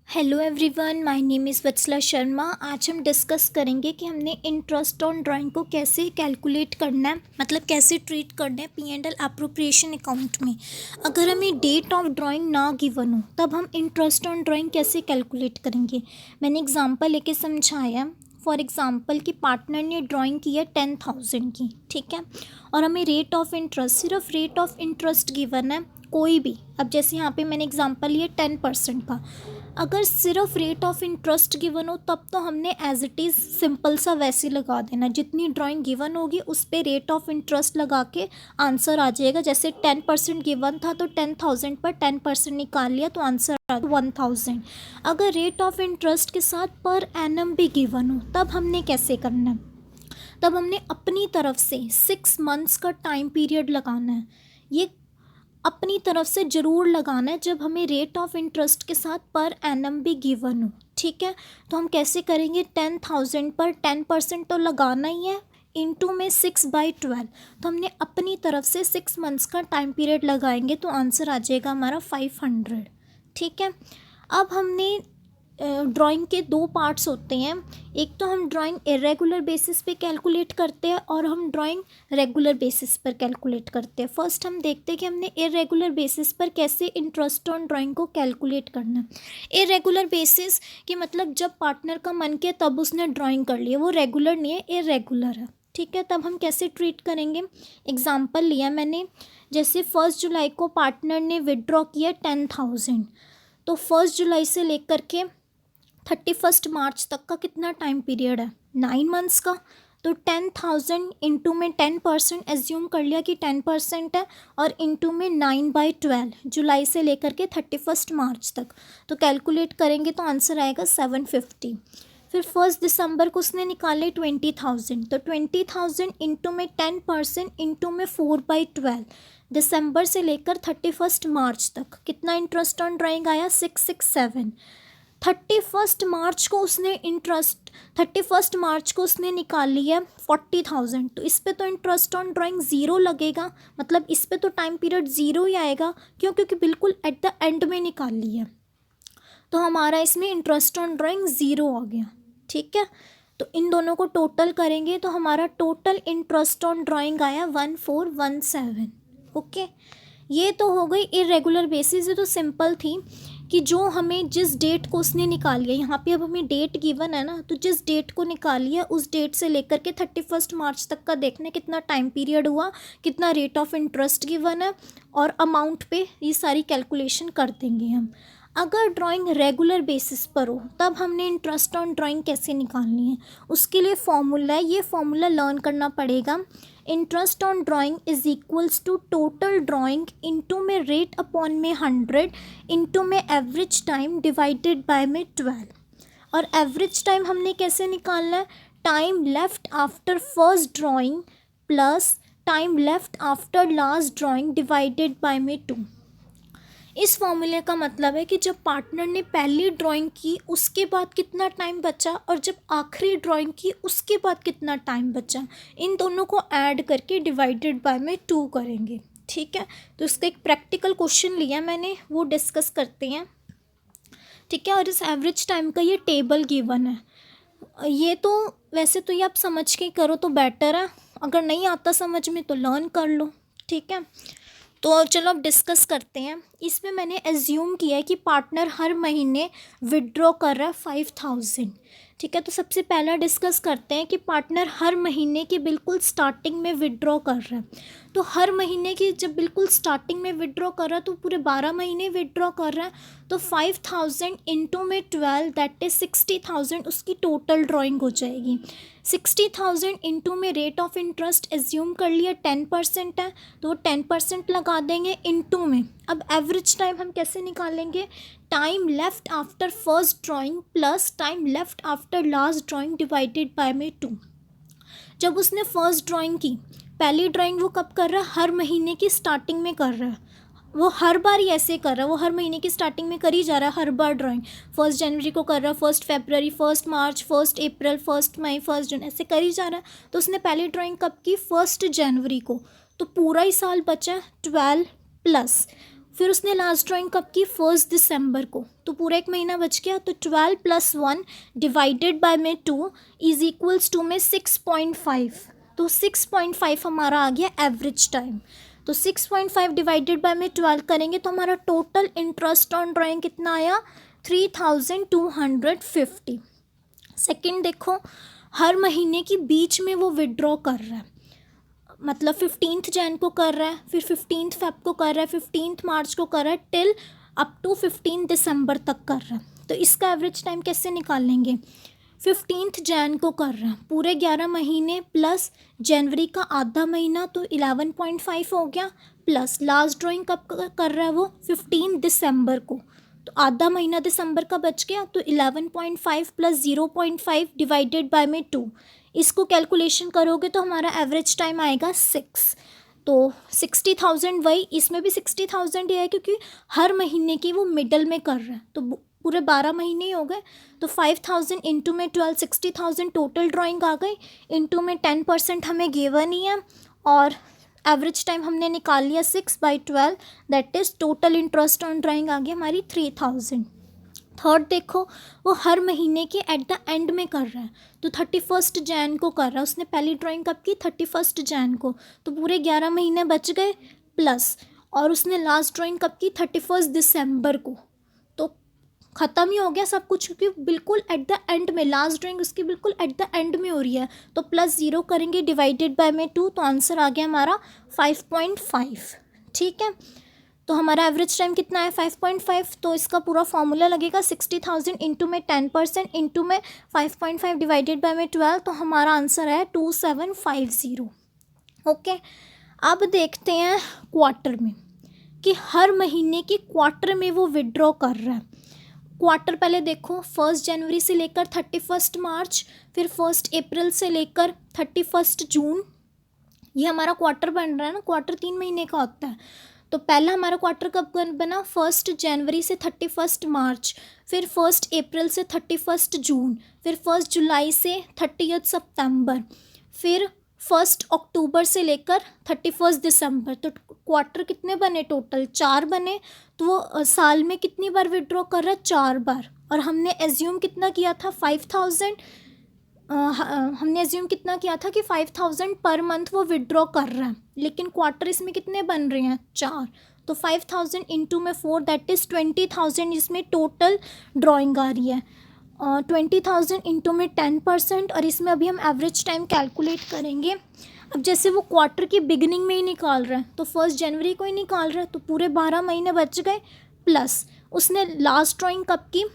Hello everyone, my name is Vatsala Sharma. आज हम discuss करेंगे कि हमने इंटरेस्ट ऑन ड्राइंग को कैसे कैलकुलेट करना है, मतलब कैसे ट्रीट करना है P&L अप्रोप्रिएशन अकाउंट में। अगर हमें डेट ऑफ ड्राइंग ना गिवन हो तब हम इंटरेस्ट ऑन ड्राइंग कैसे कैलकुलेट करेंगे। मैंने एग्जांपल लेके समझाया। फॉर एग्ज़ाम्पल कि पार्टनर ने ड्राइंग की है 10,000 की, ठीक है, और हमें रेट ऑफ इंटरेस्ट, सिर्फ रेट ऑफ इंटरेस्ट गिवन है कोई भी। अब जैसे यहाँ पे मैंने एग्जांपल लिया 10% का, अगर सिर्फ रेट ऑफ इंटरेस्ट गिवन हो तब तो हमने एज इट इज़ सिंपल सा वैसे लगा देना, जितनी ड्राइंग गिवन होगी उस पर रेट ऑफ इंटरेस्ट लगा के आंसर आ जाएगा। जैसे 10% गिवन था तो 10,000 पर 10% निकाल लिया तो आंसर आ गया 1,000। अगर रेट ऑफ इंटरेस्ट के साथ पर एनम भी गिवन हो तब हमने कैसे करना है, तब हमने अपनी तरफ से 6 मंथ्स का टाइम पीरियड लगाना है। ये अपनी तरफ से ज़रूर लगाना है जब हमें रेट ऑफ इंटरेस्ट के साथ पर एनम भी गिवन हो, ठीक है। तो हम कैसे करेंगे, 10,000 पर 10% तो लगाना ही है, इंटू में 6/12। तो हमने अपनी तरफ से 6 मंथ्स का टाइम पीरियड लगाएंगे तो आंसर आ जाएगा हमारा 500, ठीक है। अब हमने ड्राइंग के दो पार्ट्स होते हैं, एक तो हम ड्राइंग इरेगुलर बेसिस पे कैलकुलेट करते हैं और हम ड्राइंग रेगुलर बेसिस पर कैलकुलेट करते हैं। फर्स्ट हम देखते हैं कि हमने इरेगुलर बेसिस पर कैसे इंटरेस्ट ऑन ड्राइंग को कैलकुलेट करना है। इरेगुलर बेसिस कि मतलब जब पार्टनर का मन किया तब उसने ड्राइंग कर ली है, वो रेगुलर नहीं है, इरेगुलर है, ठीक है। तब हम कैसे ट्रीट करेंगे, एग्जाम्पल लिया मैंने, जैसे 1 जुलाई को पार्टनर ने विदड्रॉ किया 10,000, तो 1 जुलाई से लेकर के 31 मार्च तक का कितना टाइम पीरियड है, 9 मंथ्स का। तो 10,000 इंटू में 10% एज्यूम कर लिया कि 10% है, और इंटू में 9/12 जुलाई से लेकर के 31 मार्च तक। तो कैलकुलेट करेंगे तो आंसर आएगा 750। फिर 1 दिसंबर को उसने निकाले 20,000, तो 20,000 इंटू में 10% इंटू में 4/12 दिसंबर से लेकर 31 मार्च तक कितना इंटरेस्ट ऑन ड्राइंग आया, 667। 31 मार्च को उसने 31 मार्च को उसने निकाल लिया 40,000, तो इस पे तो इंटरेस्ट ऑन ड्राइंग ज़ीरो लगेगा, मतलब इस पे तो टाइम पीरियड ज़ीरो ही आएगा, क्योंकि बिल्कुल एट द एंड में निकाल लिया, तो हमारा इसमें इंटरेस्ट ऑन ड्राइंग ज़ीरो आ गया, ठीक है। तो इन दोनों को टोटल करेंगे तो हमारा टोटल इंटरेस्ट ऑन ड्राइंग आया 1417। ओके, ये तो हो गई इरेगुलर बेसिस। ये तो सिंपल थी कि जो हमें जिस डेट को उसने निकाल लिया, यहाँ पे अब हमें डेट गिवन है ना, तो जिस डेट को निकाल लिया उस डेट से लेकर के 31 मार्च तक का देखना कितना टाइम पीरियड हुआ, कितना रेट ऑफ इंटरेस्ट गिवन है, और अमाउंट पे ये सारी कैलकुलेशन कर देंगे हम। अगर ड्राइंग रेगुलर बेसिस पर हो तब हमने इंटरेस्ट ऑन ड्राइंग कैसे निकालनी है, उसके लिए फॉर्मूला है, ये फॉर्मूला लर्न करना पड़ेगा। Interest on drawing is equals to total drawing into में रेट अपॉन में 100 इंटू में एवरेज टाइम डिवाइडेड बाय में 12। और एवरेज टाइम हमने कैसे निकालना है, time left after first drawing plus time left after last drawing divided by में 2। इस फॉर्मूले का मतलब है कि जब पार्टनर ने पहली ड्राइंग की उसके बाद कितना टाइम बचा, और जब आखिरी ड्राइंग की उसके बाद कितना टाइम बचा, इन दोनों को ऐड करके डिवाइडेड बाय में 2 करेंगे, ठीक है। तो इसका एक प्रैक्टिकल क्वेश्चन लिया मैंने, वो डिस्कस करते हैं, ठीक है। और इस एवरेज टाइम का ये टेबल गिवन है, ये तो वैसे तो ये आप समझ के करो तो बेटर है, अगर नहीं आता समझ में तो लर्न कर लो, ठीक है। तो चलो अब डिस्कस करते हैं। इसमें मैंने एज्यूम किया है कि पार्टनर हर महीने विड्रॉ कर रहा है 5,000, ठीक है। तो सबसे पहला डिस्कस करते हैं कि पार्टनर हर महीने की बिल्कुल स्टार्टिंग में विड्रॉ कर रहा है। तो हर महीने की जब बिल्कुल स्टार्टिंग में विड्रॉ कर रहा है तो पूरे 12 महीने विड्रॉ कर रहा है, तो 5,000 इंटू में 12 दैट इज़ 60,000 उसकी टोटल ड्राइंग हो जाएगी। 60,000 इंटू में रेट ऑफ इंटरेस्ट एज्यूम कर लिया 10% है, तो 10% लगा देंगे इंटू में। अब एवरेज टाइम हम कैसे निकालेंगे, time left after first drawing plus time left after last drawing divided by में 2। जब उसने फर्स्ट ड्राइंग की, पहली ड्राइंग वो कब कर रहा है, हर महीने की स्टार्टिंग में कर रहा है, वो हर बार ही ऐसे कर रहा है, वो हर महीने की स्टार्टिंग में कर ही जा रहा है हर बार ड्राइंग। 1 जनवरी को कर रहा है, 1 फरवरी, 1 मार्च, 1 अप्रैल, 1 मई, 1 जून, ऐसे कर ही जा रहा है। तो उसने पहली ड्राइंग कब की, 1 जनवरी को, तो पूरा ही साल बचा 12 प्लस फिर उसने लास्ट ड्राइंग कब की, 1 दिसंबर को, तो पूरा एक महीना बच गया। तो 12 + 1 डिवाइडेड बाय में 2 इज इक्वल्स टू में 6.5, तो 6.5 हमारा आ गया एवरेज टाइम। तो 6.5 डिवाइडेड बाय में 12 करेंगे तो हमारा टोटल इंटरेस्ट ऑन ड्राइंग कितना आया, 3250। सेकंड देखो, हर महीने की बीच में वो विड्रॉ कर रहा है, मतलब 15 जैन को कर रहा है, फिर 15 फेब को कर रहा है, 15 मार्च को कर रहा है, टिल अप टू 15 दिसंबर तक कर रहा है। तो इसका एवरेज टाइम कैसे निकालेंगे, 15 जैन को कर रहा है, पूरे 11 महीने प्लस जनवरी का आधा महीना, तो 11.5 हो गया, प्लस लास्ट ड्राइंग कब कर रहा है वो, 15 दिसंबर को, तो आधा महीना दिसंबर का बच गया, तो 11.5 + 0.5 डिवाइडेड बाय में 2, इसको कैलकुलेशन करोगे तो हमारा एवरेज टाइम आएगा 6। तो 60,000, वही इसमें भी 60,000 ही है क्योंकि हर महीने की वो मिडल में कर रहा है, तो पूरे 12 महीने ही हो गए। तो 5,000 इंटू में 12, 60,000 टोटल ड्राइंग आ गई, इंटू में 10% हमें गिवन ही है, और एवरेज टाइम हमने निकाल लिया 6/12, that is total interest on drawing आ गई हमारी 3,000। थर्ड देखो, वो हर महीने के एट द एंड में कर रहा है, तो 31 जैन को कर रहा है, उसने पहली ड्राइंग कब की, 31 जैन को, तो पूरे 11 महीने बच गए, प्लस और उसने लास्ट ड्राइंग कब की, 31 दिसंबर को, तो ख़त्म ही हो गया सब कुछ क्योंकि बिल्कुल एट द एंड में लास्ट ड्राइंग उसकी बिल्कुल एट द एंड में हो रही है। तो प्लस 0 करेंगे डिवाइडेड बाय में 2, तो आंसर आ गया हमारा 5.5। ठीक है, तो हमारा एवरेज टाइम कितना है, 5.5। तो इसका पूरा फॉर्मूला लगेगा 60,000 इंटू में 10% इंटू में 5.5 डिवाइडेड बाय में 12, तो हमारा आंसर है 2750। ओके, अब देखते हैं क्वार्टर में कि हर महीने की क्वार्टर में वो विड्रॉ कर रहा है। क्वार्टर पहले देखो, 1 जनवरी से लेकर 31 मार्च, फिर 1 अप्रैल से लेकर 31 जून, ये हमारा क्वार्टर बन रहा है ना। क्वार्टर 3 महीने का होता है, तो पहला हमारा क्वार्टर कब बना, 1 जनवरी से 31 मार्च, फिर 1 अप्रैल से 31 जून, फिर 1 जुलाई से 30 सितंबर, फिर 1 अक्टूबर से लेकर 31 दिसंबर। तो क्वार्टर कितने बने, टोटल 4 बने। तो वो साल में कितनी बार विड्रॉ कर रहा है, 4 बार। और हमने एज्यूम कितना किया था, 5,000, हमने एज्यूम कितना किया था कि 5,000 पर मंथ वो विड्रॉ कर रहा है, लेकिन क्वार्टर इसमें कितने बन रहे हैं, 4। तो 5,000 इंटू में 4, दैट इज़ 20,000 इसमें टोटल ड्राइंग आ रही है। 20,000 इंटू में 10%, और इसमें अभी हम एवरेज टाइम कैलकुलेट करेंगे। अब जैसे वो क्वार्टर की बिगिनिंग में ही निकाल रहा है, तो 1 जनवरी को ही निकाल रहा है, तो पूरे 12 महीने बच गए, प्लस उसने लास्ट ड्राइंग कब की,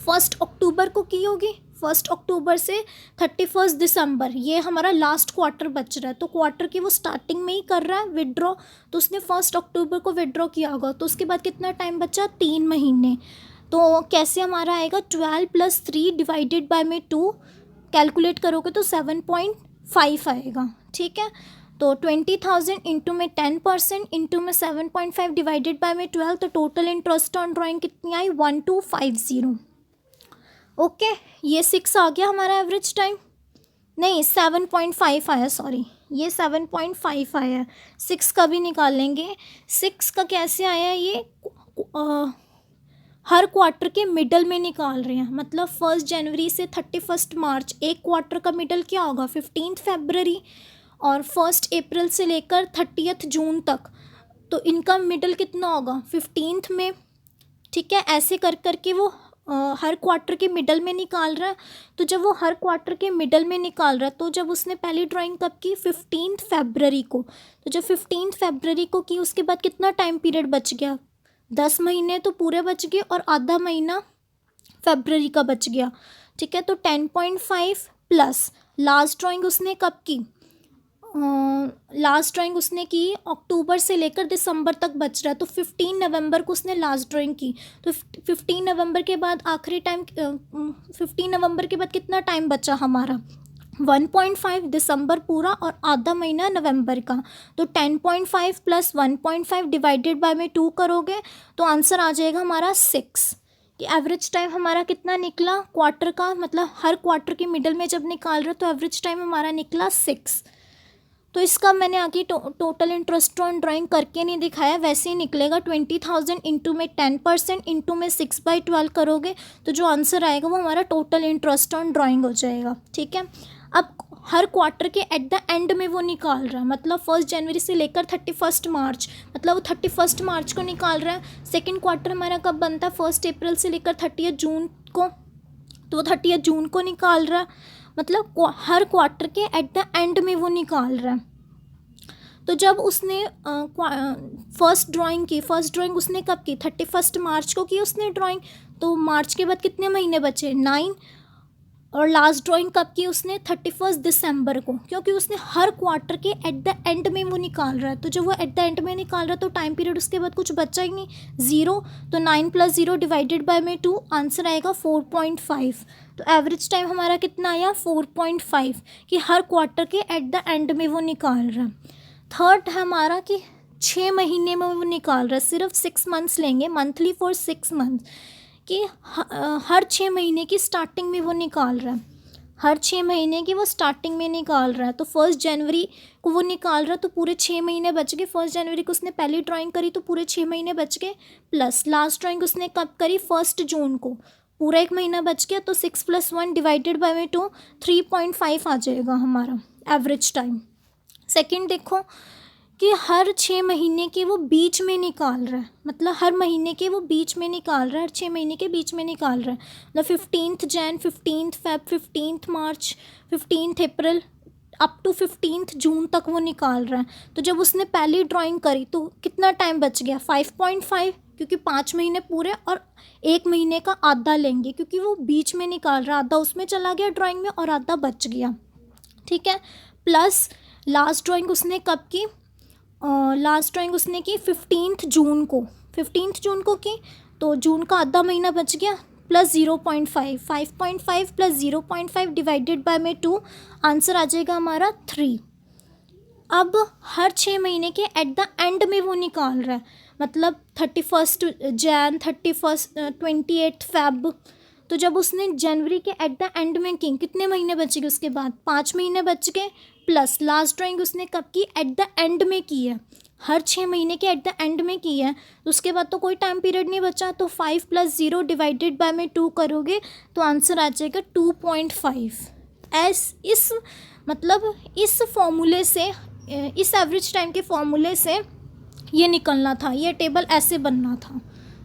1 अक्टूबर को की होगी, 1 अक्टूबर से 31 दिसंबर, ये हमारा लास्ट क्वार्टर बच रहा है। तो क्वार्टर की वो स्टार्टिंग में ही कर रहा है विड्रॉ, तो उसने 1 अक्टूबर को विड्रॉ किया होगा, तो उसके बाद कितना टाइम बचा, 3 महीने। तो कैसे हमारा आएगा, 12 + 3 डिवाइडेड बाय में 2 कैलकुलेट करोगे तो 7.5 आएगा। ठीक है, तो 20,000 इंटू में 10% इंटू में 7.5 डिवाइडेड बाय में 12, तो टोटल इंटरेस्ट ऑन ड्राइंग कितनी आई, 1250। ओके, ये 6 आ गया हमारा एवरेज टाइम, नहीं 7.5 आया, सॉरी, ये 7.5 आया है, 6 का भी निकाल लेंगे। 6 का कैसे आया, ये हर क्वार्टर के मिडल में निकाल रहे हैं, मतलब 1 जनवरी से 31 मार्च, एक क्वार्टर का मिडल क्या होगा, 15 फरवरी, और 1 अप्रैल से लेकर 30 जून तक, तो इनका मिडल कितना होगा, 15 में। ठीक है, ऐसे कर करके वो हर क्वार्टर के मिडल में निकाल रहा है। तो जब वो हर क्वार्टर के मिडल में निकाल रहा है, तो जब उसने पहली ड्राइंग कब की, 15 फरवरी को, तो जब 15 फरवरी को की, उसके बाद कितना टाइम पीरियड बच गया, 10 महीने तो पूरे बच गए, और आधा महीना फरवरी का बच गया। ठीक है, तो 10.5 प्लस लास्ट ड्राइंग उसने कब की, लास्ट ड्राइंग उसने की अक्टूबर से लेकर दिसंबर तक बच रहा है, तो 15 नवंबर को उसने लास्ट ड्राइंग की। तो 15 नवंबर के बाद आखिरी टाइम, 15 नवंबर के बाद कितना टाइम बचा हमारा, 1.5 दिसंबर पूरा और आधा महीना नवंबर का। तो 10.5 + 1.5 डिवाइडेड बाय में 2 करोगे तो आंसर आ जाएगा हमारा 6। कि एवरेज टाइम हमारा कितना निकला क्वार्टर का, मतलब हर क्वार्टर के मिडल में जब निकाल रहे हो तो एवरेज टाइम हमारा निकला 6। तो इसका मैंने आगे टोटल इंटरेस्ट ऑन ड्राइंग करके नहीं दिखाया, वैसे ही निकलेगा। 20,000 इंटू में 10% इंटू में 6/12 करोगे तो जो आंसर आएगा वो हमारा टोटल इंटरेस्ट ऑन ड्राइंग हो जाएगा। ठीक है, अब हर क्वार्टर के एट द एंड में वो निकाल रहा है, मतलब 1 जनवरी से लेकर 31 मार्च, मतलब वो 31 मार्च को निकाल रहा है। सेकेंड क्वार्टर हमारा कब बनता है? 1 अप्रैल से लेकर 30 जून को, तो वो 30 जून को निकाल रहा है, मतलब हर क्वार्टर के एट द एंड में वो निकाल रहा है। तो जब उसने फर्स्ट ड्राइंग उसने कब की? 31 मार्च को की उसने ड्राइंग, तो मार्च के बाद कितने महीने बचे? 9। और लास्ट ड्राइंग कब की उसने? 31 दिसंबर को, क्योंकि उसने हर क्वार्टर के एट द एंड में वो निकाल रहा है। तो जब वो एट द एंड में निकाल रहा है तो टाइम पीरियड उसके बाद कुछ बचा ही नहीं, 0। तो 9 + 0 डिवाइडेड बाय में 2, आंसर आएगा 4.5। तो एवरेज टाइम हमारा कितना आया? 4.5, कि हर क्वार्टर के एट द एंड में वो निकाल रहा है। थर्ड है हमारा कि 6 महीने में वो निकाल रहा है, सिर्फ 6 मंथ्स लेंगे, मंथली फॉर 6 मंथ्स, कि हर 6 महीने की स्टार्टिंग में वो निकाल रहा है, हर 6 महीने की वो स्टार्टिंग में निकाल रहा है। तो 1 जनवरी को वो निकाल रहा है तो पूरे 6 महीने बच गए। 1 जनवरी को उसने पहली ड्राइंग करी तो पूरे 6 महीने बच गए, प्लस लास्ट ड्राइंग उसने कब करी? 1 जून को, पूरा 1 महीना बच गया। तो 6 + 1 डिवाइडेड बाय में 2, 3.5 आ जाएगा हमारा एवरेज टाइम। सेकेंड देखो कि हर 6 महीने के वो बीच में निकाल रहा है, मतलब हर महीने के वो बीच में निकाल रहा है, हर 6 महीने के बीच में निकाल रहा है, मतलब 15 Jan, 15 Feb, 15 March, 15 April, up to 15 June तक वो निकाल रहा है। तो जब उसने पहली ड्राइंग करी तो कितना टाइम बच गया? 5.5, क्योंकि 5 महीने पूरे और 1 महीने का आधा लेंगे, क्योंकि वो बीच में निकाल रहा, आधा उसमें चला गया ड्राइंग में और आधा बच गया। ठीक है, प्लस लास्ट ड्राइंग उसने कब की? लास्ट ड्राइंग उसने की 15 जून को, 15 जून को की, तो जून का आधा महीना बच गया, प्लस 0.5, 5.5 + 0.5 डिवाइडेड बाय में 2, आंसर आ जाएगा हमारा 3। अब हर 6 महीने के एट द एंड में वो निकाल रहा है, मतलब 31 जैन, 28 फेब। तो जब उसने जनवरी के एट द एंड में की, कितने महीने बच गए उसके बाद? 5 महीने बच गए, प्लस लास्ट ड्राइंग उसने कब की? एट द एंड में की है, हर 6 महीने के एट द एंड में की है, तो उसके बाद तो कोई टाइम पीरियड नहीं बचा। तो 5 + 0 डिवाइडेड बाय में 2 करोगे तो आंसर आ जाएगा 2.5। इस मतलब इस फॉर्मूले से, इस एवरेज टाइम के फॉर्मूले से ये निकलना था, ये टेबल ऐसे बनना था।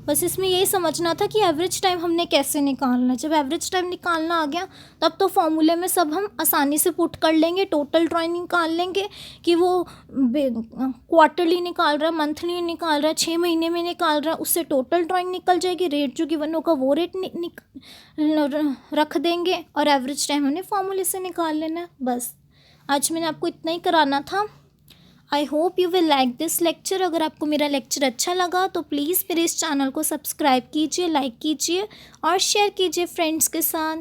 बस इसमें यही समझना था कि एवरेज टाइम हमने कैसे निकालना है। जब एवरेज टाइम निकालना आ गया तब तो फॉर्मूले में सब हम आसानी से पुट कर लेंगे, टोटल ड्राइंग निकाल लेंगे कि वो क्वार्टरली निकाल रहा है, मंथली निकाल रहा है, 6 महीने में निकाल रहा है, उससे टोटल ड्राइंग निकल जाएगी, रेट जो गिवन होगा वो रेट रख देंगे और एवरेज टाइम हमने फॉर्मूले से निकाल लेना है। बस आज मैंने आपको इतना ही कराना था। I hope you will like this lecture. अगर आपको मेरा लेक्चर अच्छा लगा तो प्लीज़ मेरे इस चैनल को सब्सक्राइब कीजिए, लाइक कीजिए और शेयर कीजिए फ्रेंड्स के साथ।